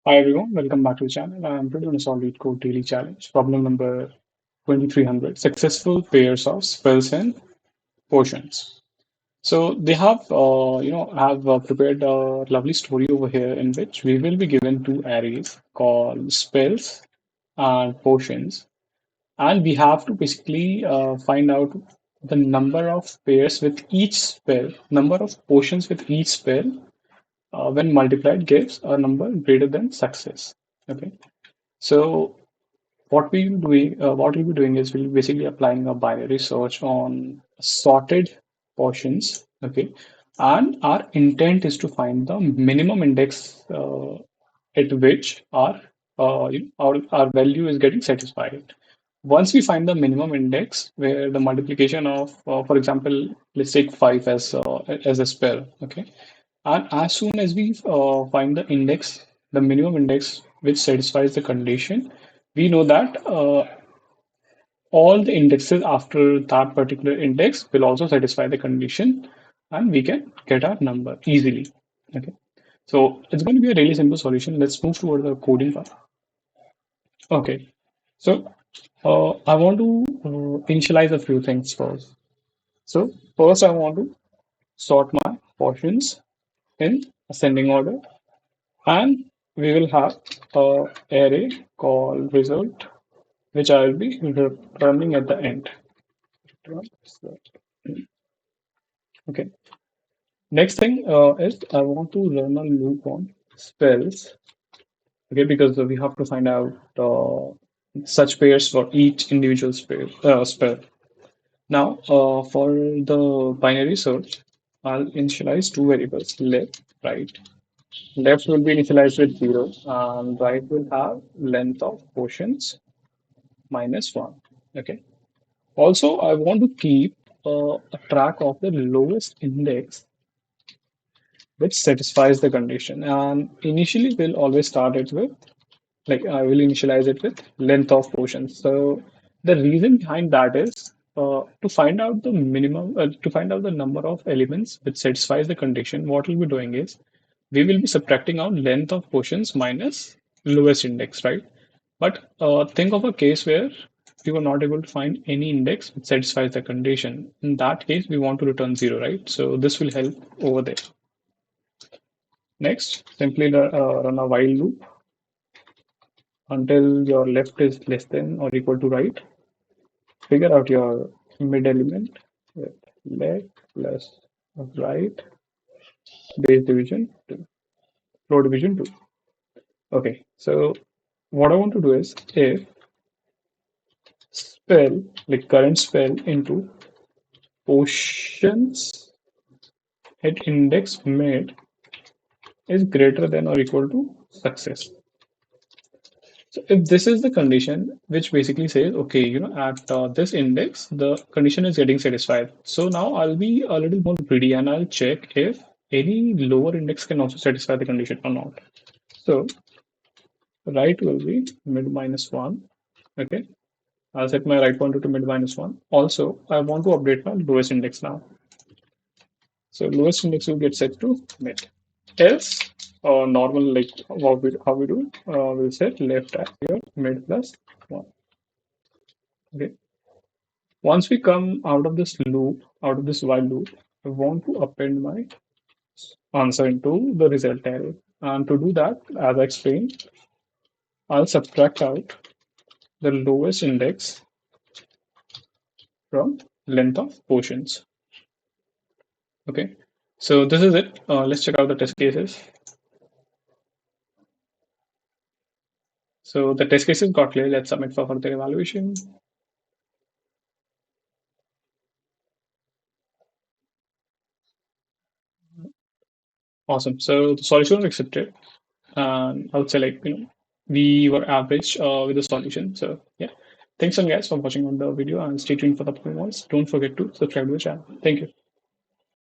Hi everyone, welcome back to the channel. I'm today going to solve Leetcode daily challenge. Problem number 2300. Successful pairs of spells and potions. So they have prepared a lovely story over here in which we will be given two arrays called spells and potions, and we have to basically find out the number of pairs with each spell, number of potions with each spell when multiplied gives a number greater than success. Okay. So what we'll be doing is we'll be basically applying a binary search on sorted portions, okay? And our intent is to find the minimum index at which our value is getting satisfied. Once we find the minimum index where the multiplication of, for example, let's take 5 as a spell, okay? And as soon as we find the index, the minimum index which satisfies the condition, we know that all the indexes after that particular index will also satisfy the condition and we can get our number easily. Okay. So it's going to be a really simple solution. Let's move toward the coding part. Okay. So I want to initialize a few things first. So first I want to sort my portions in ascending order, and we will have a array called result, which I will be running at the end. Okay. Next thing is I want to run a loop on spells. Okay, because we have to find out such pairs for each individual spell. Now, for the binary search, I'll initialize two variables, left, right. Left will be initialized with 0, and right will have length of portions -1. Okay. Also, I want to keep a track of the lowest index which satisfies the condition. And initially, we'll always start it with, like, I will initialize it with length of portions. So the reason behind that is to find out the to find out the number of elements which satisfies the condition. What we'll be doing is we will be subtracting out length of portions minus lowest index, right? But think of a case where we were not able to find any index which satisfies the condition. In that case, we want to return 0, right? So this will help over there. Next, simply run a while loop until your left is less than or equal to right. Figure out your mid element with left plus right base division 2, floor division 2. Okay, so what I want to do is if spell, like current spell into portions at index mid is greater than or equal to success. So if this is the condition, which basically says, okay, at this index, the condition is getting satisfied. So now I'll be a little more greedy and I'll check if any lower index can also satisfy the condition or not. So right will be mid -1. Okay. I'll set my right pointer to mid -1. Also, I want to update my lowest index now. So lowest index will get set to mid. Else, normal, like how we do, we'll set left at here mid plus 1. Okay. Once we come out of this loop, out of this while loop, I want to append my answer into the result array. And to do that, as I explained, I'll subtract out the lowest index from length of portions. Okay, so this is it. Let's check out the test cases. So the test cases got clear. Let's submit for further evaluation. Awesome. So the solution was accepted, and I would say, like, we were average with the solution. So yeah, thanks again guys for watching on the video, and stay tuned for the upcoming ones. Don't forget to subscribe to the channel. Thank you.